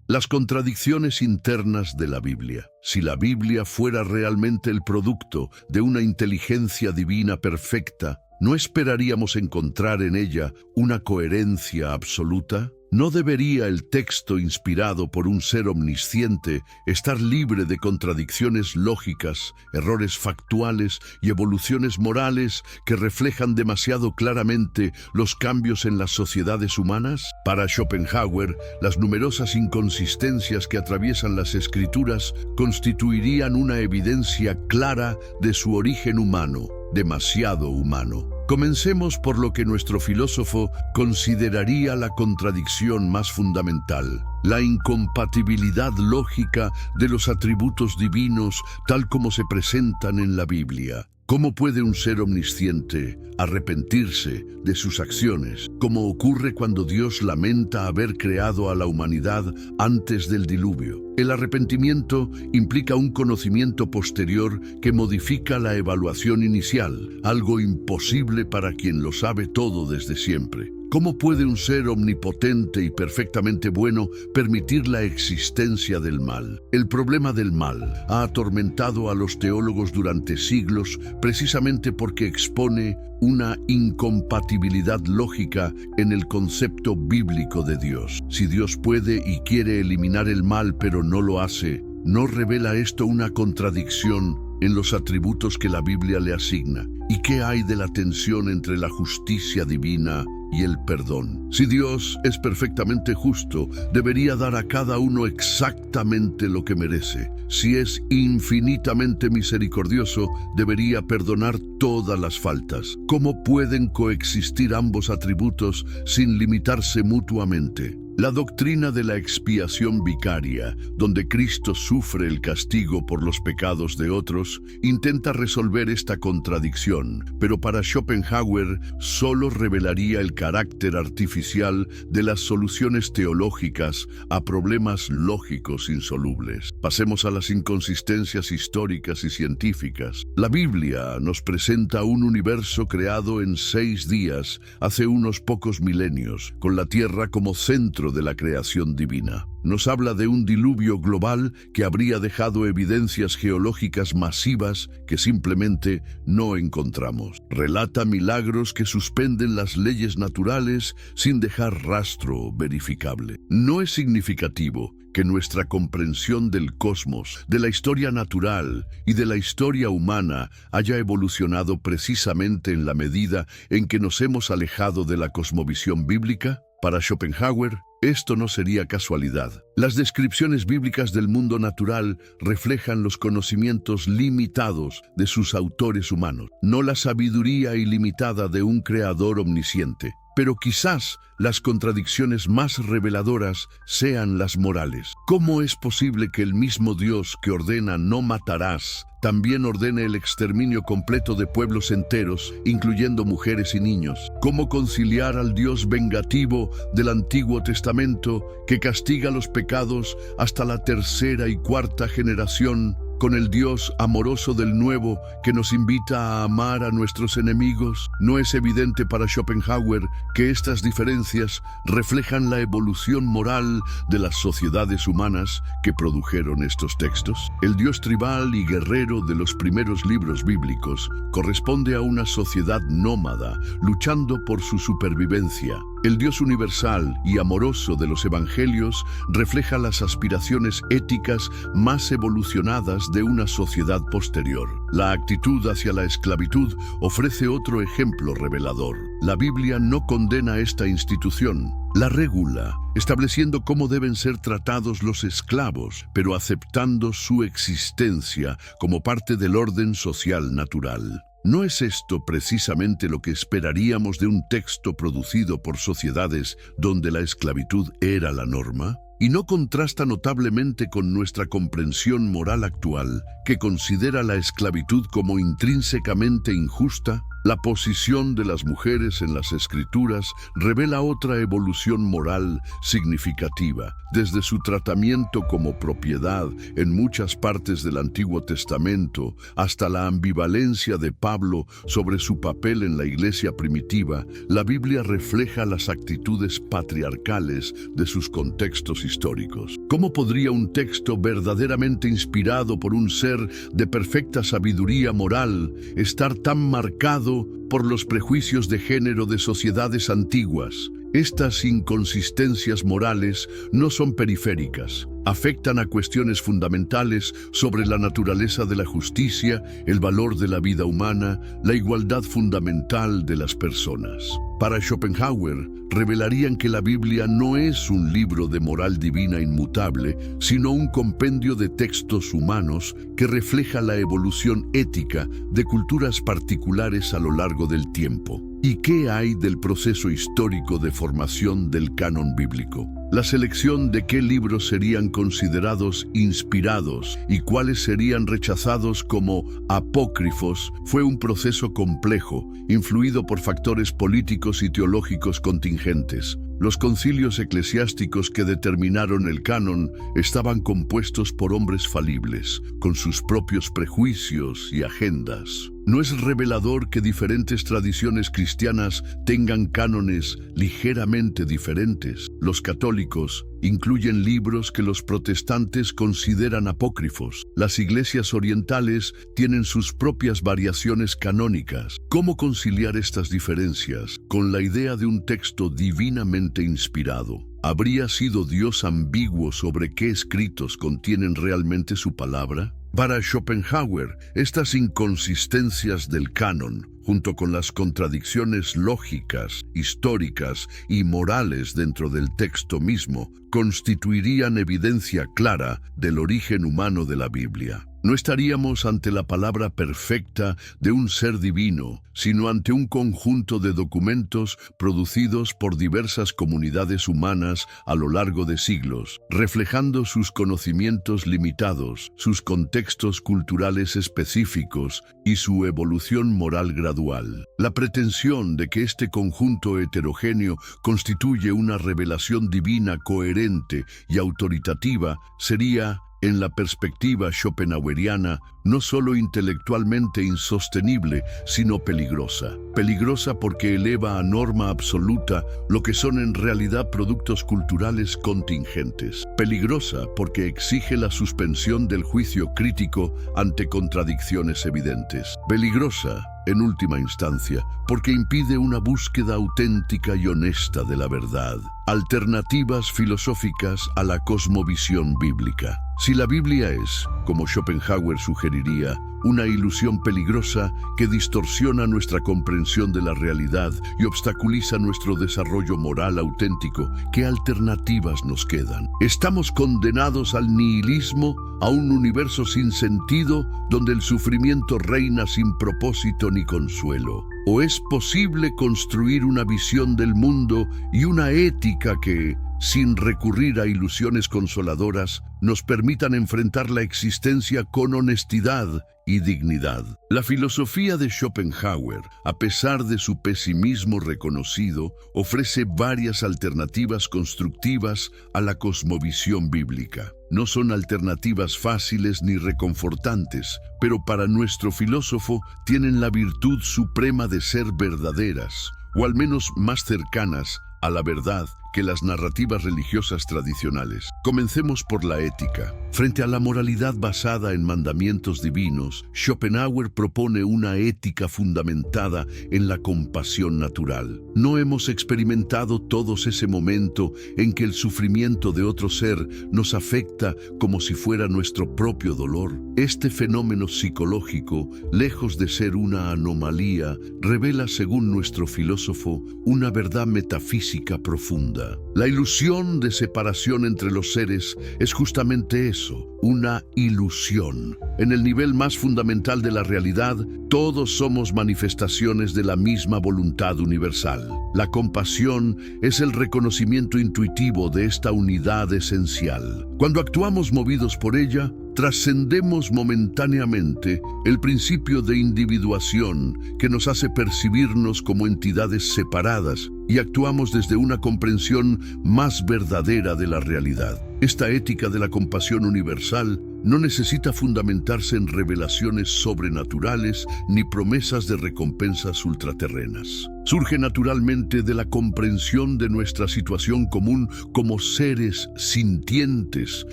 Las contradicciones internas de la Biblia. Si la Biblia fuera realmente el producto de una inteligencia divina perfecta, ¿no esperaríamos encontrar en ella una coherencia absoluta? ¿No debería el texto inspirado por un ser omnisciente estar libre de contradicciones lógicas, errores factuales y evoluciones morales que reflejan demasiado claramente los cambios en las sociedades humanas? Para Schopenhauer, las numerosas inconsistencias que atraviesan las escrituras constituirían una evidencia clara de su origen humano, demasiado humano. Comencemos por lo que nuestro filósofo consideraría la contradicción más fundamental, la incompatibilidad lógica de los atributos divinos tal como se presentan en la Biblia. ¿Cómo puede un ser omnisciente arrepentirse de sus acciones, como ocurre cuando Dios lamenta haber creado a la humanidad antes del diluvio? El arrepentimiento implica un conocimiento posterior que modifica la evaluación inicial, algo imposible para quien lo sabe todo desde siempre. ¿Cómo puede un ser omnipotente y perfectamente bueno permitir la existencia del mal? El problema del mal ha atormentado a los teólogos durante siglos precisamente porque expone una incompatibilidad lógica en el concepto bíblico de Dios. Si Dios puede y quiere eliminar el mal pero no lo hace, ¿no revela esto una contradicción en los atributos que la Biblia le asigna? ¿Y qué hay de la tensión entre la justicia divina y el perdón? Si Dios es perfectamente justo, debería dar a cada uno exactamente lo que merece. Si es infinitamente misericordioso, debería perdonar todas las faltas. ¿Cómo pueden coexistir ambos atributos sin limitarse mutuamente? La doctrina de la expiación vicaria, donde Cristo sufre el castigo por los pecados de otros, intenta resolver esta contradicción, pero para Schopenhauer solo revelaría el carácter artificial de las soluciones teológicas a problemas lógicos insolubles. Pasemos a las inconsistencias históricas y científicas. La Biblia nos presenta un universo creado en 6 días, hace unos pocos milenios, con la Tierra como centro de la creación divina. Nos habla de un diluvio global que habría dejado evidencias geológicas masivas que simplemente no encontramos. Relata milagros que suspenden las leyes naturales sin dejar rastro verificable. No es significativo que nuestra comprensión del cosmos, de la historia natural y de la historia humana haya evolucionado precisamente en la medida en que nos hemos alejado de la cosmovisión bíblica. Para Schopenhauer, esto no sería casualidad. Las descripciones bíblicas del mundo natural reflejan los conocimientos limitados de sus autores humanos, no la sabiduría ilimitada de un creador omnisciente. Pero quizás las contradicciones más reveladoras sean las morales. ¿Cómo es posible que el mismo Dios que ordena no matarás también ordene el exterminio completo de pueblos enteros, incluyendo mujeres y niños? ¿Cómo conciliar al Dios vengativo del Antiguo Testamento que castiga los pecados hasta la 3ª y 4ª generación con el Dios amoroso del Nuevo que nos invita a amar a nuestros enemigos? ¿No es evidente para Schopenhauer que estas diferencias reflejan la evolución moral de las sociedades humanas que produjeron estos textos? El Dios tribal y guerrero de los primeros libros bíblicos corresponde a una sociedad nómada luchando por su supervivencia. El Dios universal y amoroso de los evangelios refleja las aspiraciones éticas más evolucionadas de una sociedad posterior. La actitud hacia la esclavitud ofrece otro ejemplo revelador. La Biblia no condena esta institución, la regula, estableciendo cómo deben ser tratados los esclavos, pero aceptando su existencia como parte del orden social natural. ¿No es esto precisamente lo que esperaríamos de un texto producido por sociedades donde la esclavitud era la norma? ¿Y no contrasta notablemente con nuestra comprensión moral actual, que considera la esclavitud como intrínsecamente injusta? La posición de las mujeres en las Escrituras revela otra evolución moral significativa, desde su tratamiento como propiedad en muchas partes del Antiguo Testamento hasta la ambivalencia de Pablo sobre su papel en la iglesia primitiva. La Biblia refleja las actitudes patriarcales de sus contextos históricos. ¿Cómo podría un texto verdaderamente inspirado por un ser de perfecta sabiduría moral estar tan marcado por los prejuicios de género de sociedades antiguas? Estas inconsistencias morales no son periféricas, afectan a cuestiones fundamentales sobre la naturaleza de la justicia, el valor de la vida humana, la igualdad fundamental de las personas. Para Schopenhauer, revelarían que la Biblia no es un libro de moral divina inmutable, sino un compendio de textos humanos que refleja la evolución ética de culturas particulares a lo largo del tiempo. ¿Y qué hay del proceso histórico de formación del canon bíblico? La selección de qué libros serían considerados inspirados y cuáles serían rechazados como apócrifos fue un proceso complejo, influido por factores políticos y teológicos contingentes. Los concilios eclesiásticos que determinaron el canon estaban compuestos por hombres falibles, con sus propios prejuicios y agendas. ¿No es revelador que diferentes tradiciones cristianas tengan cánones ligeramente diferentes? Los católicos incluyen libros que los protestantes consideran apócrifos. Las iglesias orientales tienen sus propias variaciones canónicas. ¿Cómo conciliar estas diferencias con la idea de un texto divinamente inspirado? ¿Habría sido Dios ambiguo sobre qué escritos contienen realmente su palabra? Para Schopenhauer, estas inconsistencias del canon, junto con las contradicciones lógicas, históricas y morales dentro del texto mismo, constituirían evidencia clara del origen humano de la Biblia. No estaríamos ante la palabra perfecta de un ser divino, sino ante un conjunto de documentos producidos por diversas comunidades humanas a lo largo de siglos, reflejando sus conocimientos limitados, sus contextos culturales específicos y su evolución moral gradual. La pretensión de que este conjunto heterogéneo constituye una revelación divina coherente y autoritativa sería, en la perspectiva schopenhaueriana, no solo intelectualmente insostenible, sino peligrosa. Peligrosa porque eleva a norma absoluta lo que son en realidad productos culturales contingentes. Peligrosa porque exige la suspensión del juicio crítico ante contradicciones evidentes. Peligrosa, en última instancia, porque impide una búsqueda auténtica y honesta de la verdad. Alternativas filosóficas a la cosmovisión bíblica. Si la Biblia es, como Schopenhauer sugeriría, una ilusión peligrosa que distorsiona nuestra comprensión de la realidad y obstaculiza nuestro desarrollo moral auténtico, ¿qué alternativas nos quedan? ¿Estamos condenados al nihilismo, a un universo sin sentido, donde el sufrimiento reina sin propósito ni consuelo? ¿O es posible construir una visión del mundo y una ética que, sin recurrir a ilusiones consoladoras, nos permitan enfrentar la existencia con honestidad y dignidad? La filosofía de Schopenhauer, a pesar de su pesimismo reconocido, ofrece varias alternativas constructivas a la cosmovisión bíblica. No son alternativas fáciles ni reconfortantes, pero para nuestro filósofo tienen la virtud suprema de ser verdaderas, o al menos más cercanas a la verdad que las narrativas religiosas tradicionales. Comencemos por la ética. Frente a la moralidad basada en mandamientos divinos, Schopenhauer propone una ética fundamentada en la compasión natural. No hemos experimentado todos ese momento en que el sufrimiento de otro ser nos afecta como si fuera nuestro propio dolor. Este fenómeno psicológico, lejos de ser una anomalía, revela, según nuestro filósofo, una verdad metafísica profunda. La ilusión de separación entre los seres es justamente eso, una ilusión. En el nivel más fundamental de la realidad, todos somos manifestaciones de la misma voluntad universal. La compasión es el reconocimiento intuitivo de esta unidad esencial. Cuando actuamos movidos por ella, trascendemos momentáneamente el principio de individuación que nos hace percibirnos como entidades separadas y actuamos desde una comprensión más verdadera de la realidad. Esta ética de la compasión universal no necesita fundamentarse en revelaciones sobrenaturales ni promesas de recompensas ultraterrenas. Surge naturalmente de la comprensión de nuestra situación común como seres sintientes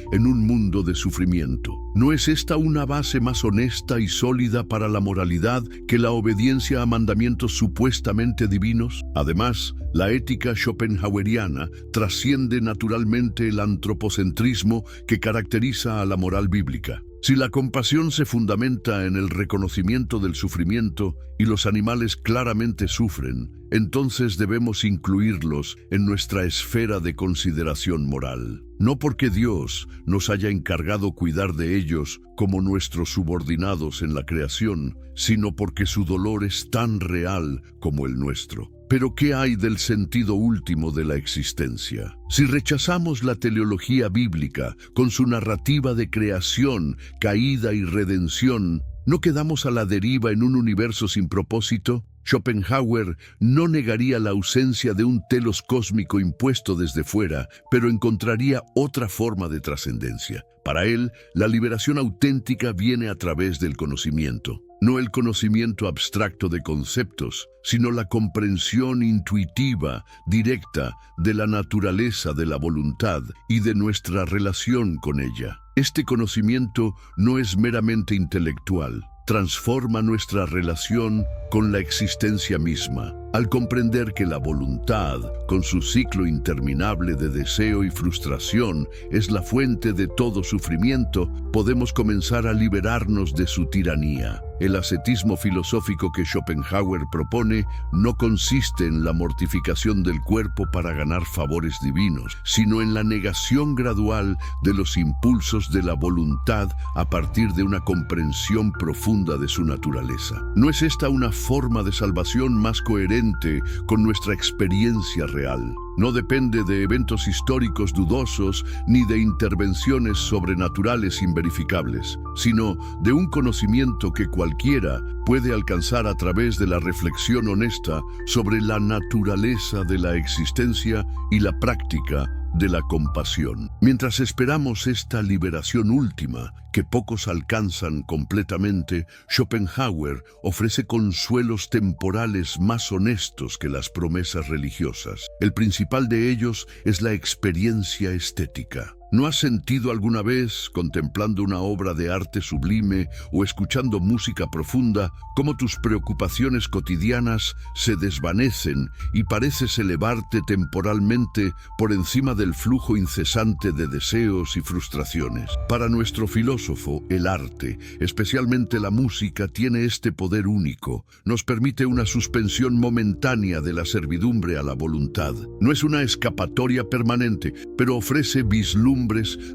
en un mundo de sufrimiento. ¿No es esta una base más honesta y sólida para la moralidad que la obediencia a mandamientos supuestamente divinos? Además, la ética schopenhaueriana trasciende naturalmente el antropocentrismo que caracteriza a la moral bíblica. Si la compasión se fundamenta en el reconocimiento del sufrimiento y los animales claramente sufren, entonces debemos incluirlos en nuestra esfera de consideración moral. No porque Dios nos haya encargado cuidar de ellos como nuestros subordinados en la creación, sino porque su dolor es tan real como el nuestro. Pero ¿qué hay del sentido último de la existencia? Si rechazamos la teleología bíblica con su narrativa de creación, caída y redención, ¿no quedamos a la deriva en un universo sin propósito? Schopenhauer no negaría la ausencia de un telos cósmico impuesto desde fuera, pero encontraría otra forma de trascendencia. Para él, la liberación auténtica viene a través del conocimiento. No el conocimiento abstracto de conceptos, sino la comprensión intuitiva, directa, de la naturaleza de la voluntad y de nuestra relación con ella. Este conocimiento no es meramente intelectual, transforma nuestra relación con la existencia misma. Al comprender que la voluntad, con su ciclo interminable de deseo y frustración, es la fuente de todo sufrimiento, podemos comenzar a liberarnos de su tiranía. El ascetismo filosófico que Schopenhauer propone no consiste en la mortificación del cuerpo para ganar favores divinos, sino en la negación gradual de los impulsos de la voluntad a partir de una comprensión profunda de su naturaleza. ¿No es esta una forma de salvación más coherente con nuestra experiencia real? No depende de eventos históricos dudosos ni de intervenciones sobrenaturales inverificables, sino de un conocimiento que cualquiera puede alcanzar a través de la reflexión honesta sobre la naturaleza de la existencia y la práctica de la compasión. Mientras esperamos esta liberación última, que pocos alcanzan completamente, Schopenhauer ofrece consuelos temporales más honestos que las promesas religiosas. El principal de ellos es la experiencia estética. ¿No has sentido alguna vez, contemplando una obra de arte sublime o escuchando música profunda, cómo tus preocupaciones cotidianas se desvanecen y pareces elevarte temporalmente por encima del flujo incesante de deseos y frustraciones? Para nuestro filósofo, el arte, especialmente la música, tiene este poder único. Nos permite una suspensión momentánea de la servidumbre a la voluntad. No es una escapatoria permanente, pero ofrece vislumbres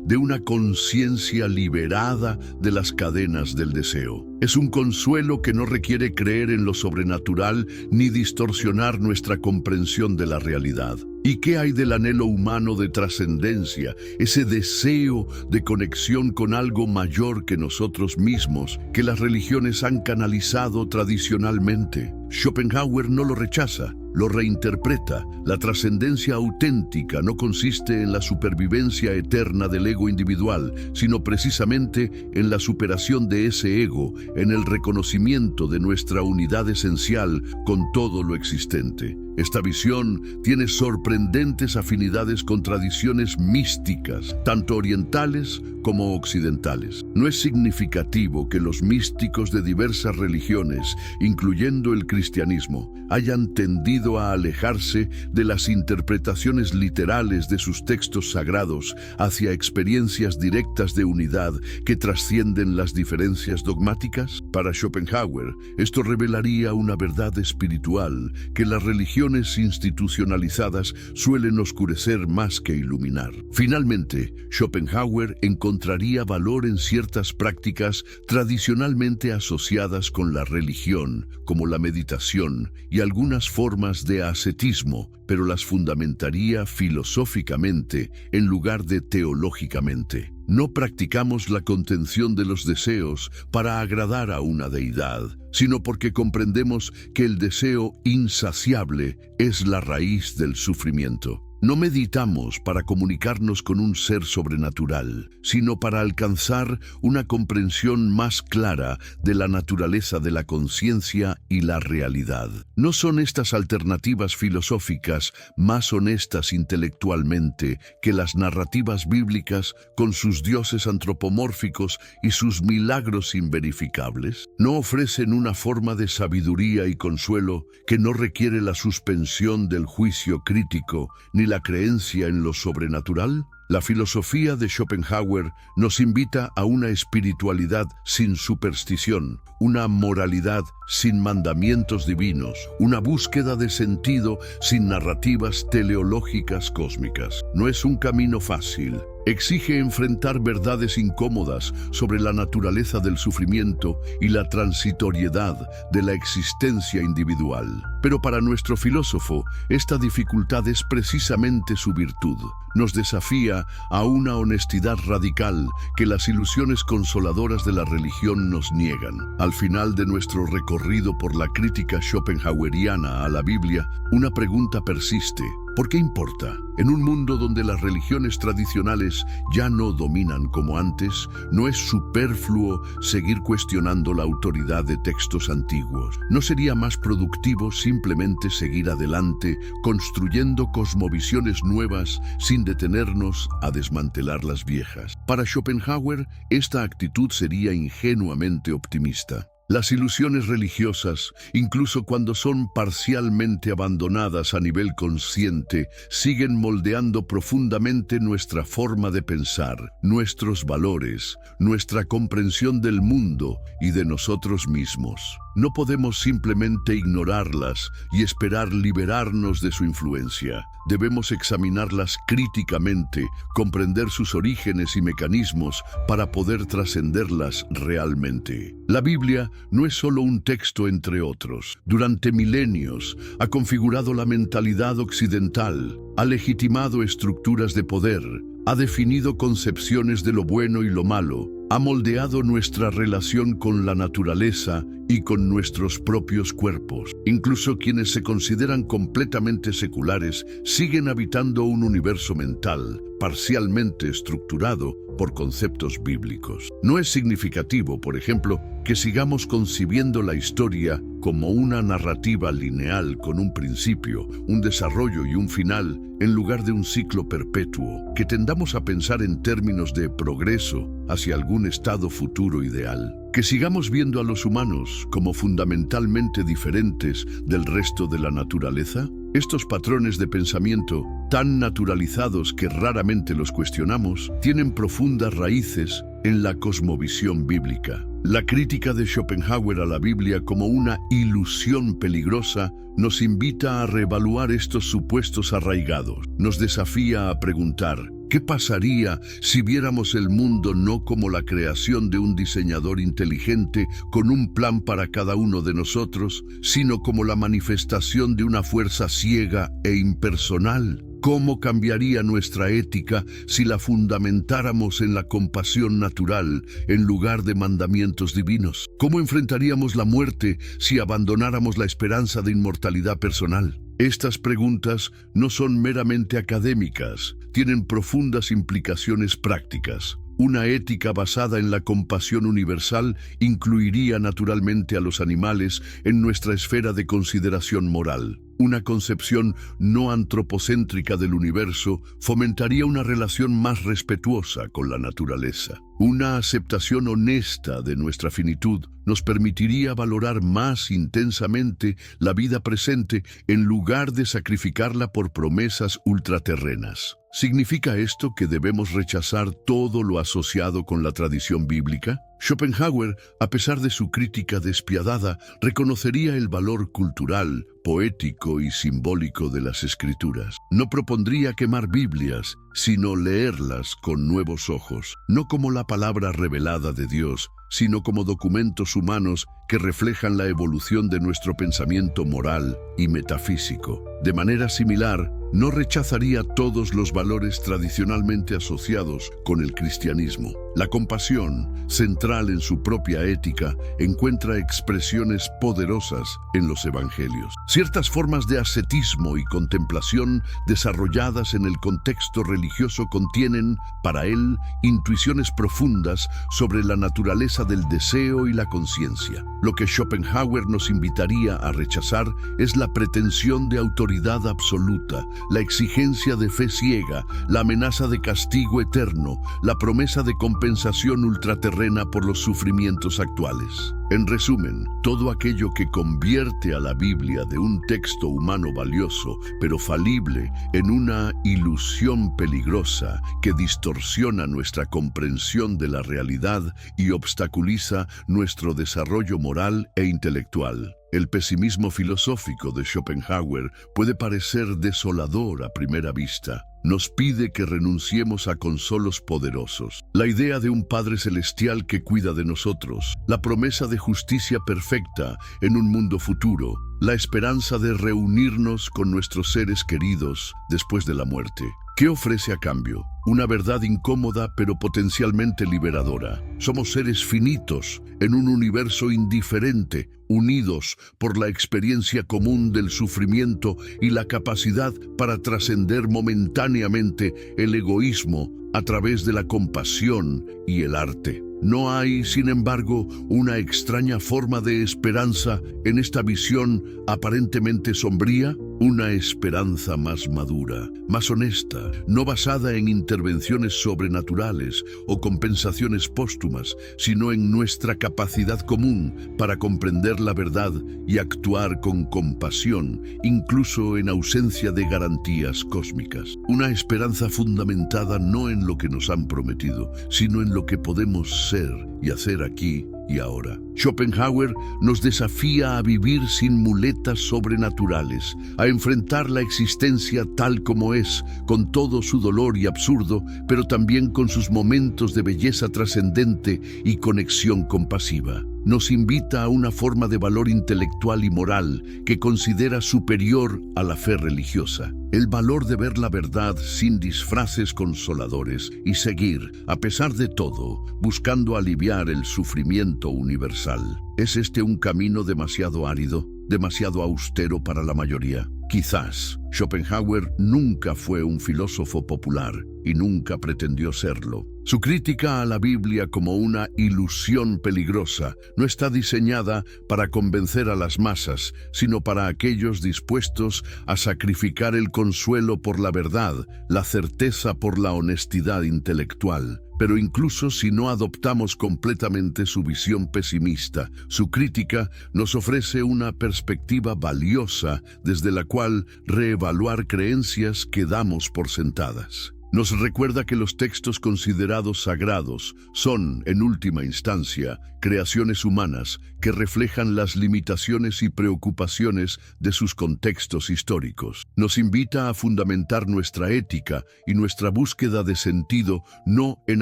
de una conciencia liberada de las cadenas del deseo. Es un consuelo que no requiere creer en lo sobrenatural ni distorsionar nuestra comprensión de la realidad. ¿Y qué hay del anhelo humano de trascendencia, ese deseo de conexión con algo mayor que nosotros mismos, que las religiones han canalizado tradicionalmente? Schopenhauer no lo rechaza, lo reinterpreta. La trascendencia auténtica no consiste en la supervivencia eterna del ego individual, sino precisamente en la superación de ese ego, en el reconocimiento de nuestra unidad esencial con todo lo existente. Esta visión tiene sorprendentes afinidades con tradiciones místicas, tanto orientales como occidentales. No es significativo que los místicos de diversas religiones, incluyendo el cristianismo, hayan tendido a alejarse de las interpretaciones literales de sus textos sagrados hacia experiencias directas de unidad que trascienden las diferencias dogmáticas. Para Schopenhauer, esto revelaría una verdad espiritual que las religiones visiones institucionalizadas suelen oscurecer más que iluminar. Finalmente, Schopenhauer encontraría valor en ciertas prácticas tradicionalmente asociadas con la religión, como la meditación y algunas formas de ascetismo, pero las fundamentaría filosóficamente en lugar de teológicamente. No practicamos la contención de los deseos para agradar a una deidad, sino porque comprendemos que el deseo insaciable es la raíz del sufrimiento. No meditamos para comunicarnos con un ser sobrenatural, sino para alcanzar una comprensión más clara de la naturaleza de la conciencia y la realidad. ¿No son estas alternativas filosóficas más honestas intelectualmente que las narrativas bíblicas con sus dioses antropomórficos y sus milagros inverificables? ¿No ofrecen una forma de sabiduría y consuelo que no requiere la suspensión del juicio crítico ni la creencia en lo sobrenatural? La filosofía de Schopenhauer nos invita a una espiritualidad sin superstición, una moralidad sin mandamientos divinos, una búsqueda de sentido sin narrativas teleológicas cósmicas. No es un camino fácil. Exige enfrentar verdades incómodas sobre la naturaleza del sufrimiento y la transitoriedad de la existencia individual. Pero para nuestro filósofo, esta dificultad es precisamente su virtud. Nos desafía a una honestidad radical que las ilusiones consoladoras de la religión nos niegan. Al final de nuestro recorrido por la crítica schopenhaueriana a la Biblia, una pregunta persiste. ¿Por qué importa? En un mundo donde las religiones tradicionales ya no dominan como antes, ¿no es superfluo seguir cuestionando la autoridad de textos antiguos? ¿No sería más productivo simplemente seguir adelante, construyendo cosmovisiones nuevas sin detenernos a desmantelar las viejas? Para Schopenhauer, esta actitud sería ingenuamente optimista. Las ilusiones religiosas, incluso cuando son parcialmente abandonadas a nivel consciente, siguen moldeando profundamente nuestra forma de pensar, nuestros valores, nuestra comprensión del mundo y de nosotros mismos. No podemos simplemente ignorarlas y esperar liberarnos de su influencia. Debemos examinarlas críticamente, comprender sus orígenes y mecanismos para poder trascenderlas realmente. La Biblia no es solo un texto entre otros. Durante milenios ha configurado la mentalidad occidental, ha legitimado estructuras de poder, ha definido concepciones de lo bueno y lo malo, ha moldeado nuestra relación con la naturaleza y con nuestros propios cuerpos. Incluso quienes se consideran completamente seculares siguen habitando un universo mental, parcialmente estructurado por conceptos bíblicos. No es significativo, por ejemplo, que sigamos concibiendo la historia como una narrativa lineal con un principio, un desarrollo y un final, en lugar de un ciclo perpetuo, que tendamos a pensar en términos de progreso hacia algún estado futuro ideal, que sigamos viendo a los humanos como fundamentalmente diferentes del resto de la naturaleza. Estos patrones de pensamiento, tan naturalizados que raramente los cuestionamos, tienen profundas raíces en la cosmovisión bíblica. La crítica de Schopenhauer a la Biblia como una ilusión peligrosa nos invita a reevaluar estos supuestos arraigados. Nos desafía a preguntar, ¿qué pasaría si viéramos el mundo no como la creación de un diseñador inteligente con un plan para cada uno de nosotros, sino como la manifestación de una fuerza ciega e impersonal? ¿Cómo cambiaría nuestra ética si la fundamentáramos en la compasión natural en lugar de mandamientos divinos? ¿Cómo enfrentaríamos la muerte si abandonáramos la esperanza de inmortalidad personal? Estas preguntas no son meramente académicas, tienen profundas implicaciones prácticas. Una ética basada en la compasión universal incluiría naturalmente a los animales en nuestra esfera de consideración moral. Una concepción no antropocéntrica del universo fomentaría una relación más respetuosa con la naturaleza. Una aceptación honesta de nuestra finitud nos permitiría valorar más intensamente la vida presente en lugar de sacrificarla por promesas ultraterrenas. ¿Significa esto que debemos rechazar todo lo asociado con la tradición bíblica? Schopenhauer, a pesar de su crítica despiadada, reconocería el valor cultural, poético y simbólico de las escrituras. No propondría quemar Biblias, sino leerlas con nuevos ojos, no como la palabra revelada de Dios, sino como documentos humanos que reflejan la evolución de nuestro pensamiento moral y metafísico. De manera similar, no rechazaría todos los valores tradicionalmente asociados con el cristianismo. La compasión, central en su propia ética, encuentra expresiones poderosas en los evangelios. Ciertas formas de ascetismo y contemplación desarrolladas en el contexto religioso contienen, para él, intuiciones profundas sobre la naturaleza del deseo y la conciencia. Lo que Schopenhauer nos invitaría a rechazar es la pretensión de autoridad absoluta, la exigencia de fe ciega, la amenaza de castigo eterno, la promesa de compensación ultraterrena por los sufrimientos actuales. En resumen, todo aquello que convierte a la Biblia de un texto humano valioso, pero falible, en una ilusión peligrosa que distorsiona nuestra comprensión de la realidad y obstaculiza nuestro desarrollo moral e intelectual. El pesimismo filosófico de Schopenhauer puede parecer desolador a primera vista. Nos pide que renunciemos a consuelos poderosos. La idea de un Padre Celestial que cuida de nosotros, la promesa de justicia perfecta en un mundo futuro, la esperanza de reunirnos con nuestros seres queridos después de la muerte. ¿Qué ofrece a cambio? Una verdad incómoda pero potencialmente liberadora. Somos seres finitos en un universo indiferente, unidos por la experiencia común del sufrimiento y la capacidad para trascender momentáneamente el egoísmo a través de la compasión y el arte. No hay, sin embargo, una extraña forma de esperanza en esta visión aparentemente sombría, una esperanza más madura, más honesta, no basada en intervenciones sobrenaturales o compensaciones póstumas, sino en nuestra capacidad común para comprender la verdad y actuar con compasión, incluso en ausencia de garantías cósmicas. Una esperanza fundamentada no en lo que nos han prometido, sino en lo que podemos ser y hacer aquí y ahora. Schopenhauer nos desafía a vivir sin muletas sobrenaturales, a enfrentar la existencia tal como es, con todo su dolor y absurdo, pero también con sus momentos de belleza trascendente y conexión compasiva. Nos invita a una forma de valor intelectual y moral que considera superior a la fe religiosa. El valor de ver la verdad sin disfraces consoladores y seguir, a pesar de todo, buscando aliviar el sufrimiento universal. ¿Es este un camino demasiado árido, demasiado austero para la mayoría? Quizás. Schopenhauer nunca fue un filósofo popular y nunca pretendió serlo. Su crítica a la Biblia como una ilusión peligrosa no está diseñada para convencer a las masas, sino para aquellos dispuestos a sacrificar el consuelo por la verdad, la certeza por la honestidad intelectual. Pero incluso si no adoptamos completamente su visión pesimista, su crítica nos ofrece una perspectiva valiosa desde la cual reevaluar creencias que damos por sentadas. Nos recuerda que los textos considerados sagrados son, en última instancia, creaciones humanas que reflejan las limitaciones y preocupaciones de sus contextos históricos. Nos invita a fundamentar nuestra ética y nuestra búsqueda de sentido no en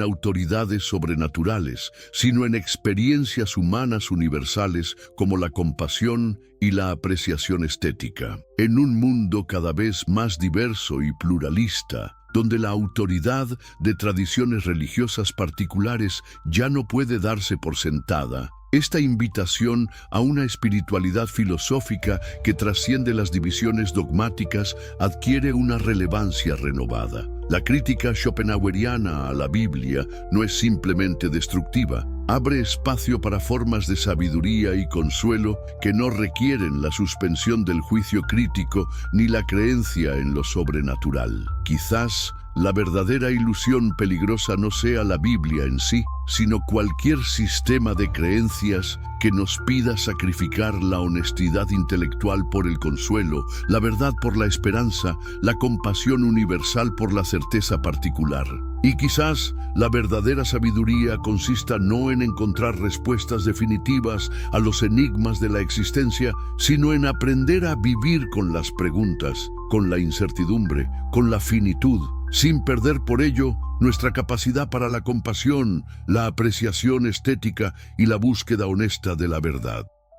autoridades sobrenaturales, sino en experiencias humanas universales como la compasión y la apreciación estética. En un mundo cada vez más diverso y pluralista, donde la autoridad de tradiciones religiosas particulares ya no puede darse por sentada, esta invitación a una espiritualidad filosófica que trasciende las divisiones dogmáticas adquiere una relevancia renovada. La crítica schopenhaueriana a la Biblia no es simplemente destructiva, abre espacio para formas de sabiduría y consuelo que no requieren la suspensión del juicio crítico ni la creencia en lo sobrenatural. Quizás, la verdadera ilusión peligrosa no sea la Biblia en sí, sino cualquier sistema de creencias que nos pida sacrificar la honestidad intelectual por el consuelo, la verdad por la esperanza, la compasión universal por la certeza particular. Y quizás la verdadera sabiduría consista no en encontrar respuestas definitivas a los enigmas de la existencia, sino en aprender a vivir con las preguntas, con la incertidumbre, con la finitud, sin perder por ello nuestra capacidad para la compasión, la apreciación estética y la búsqueda honesta de la verdad.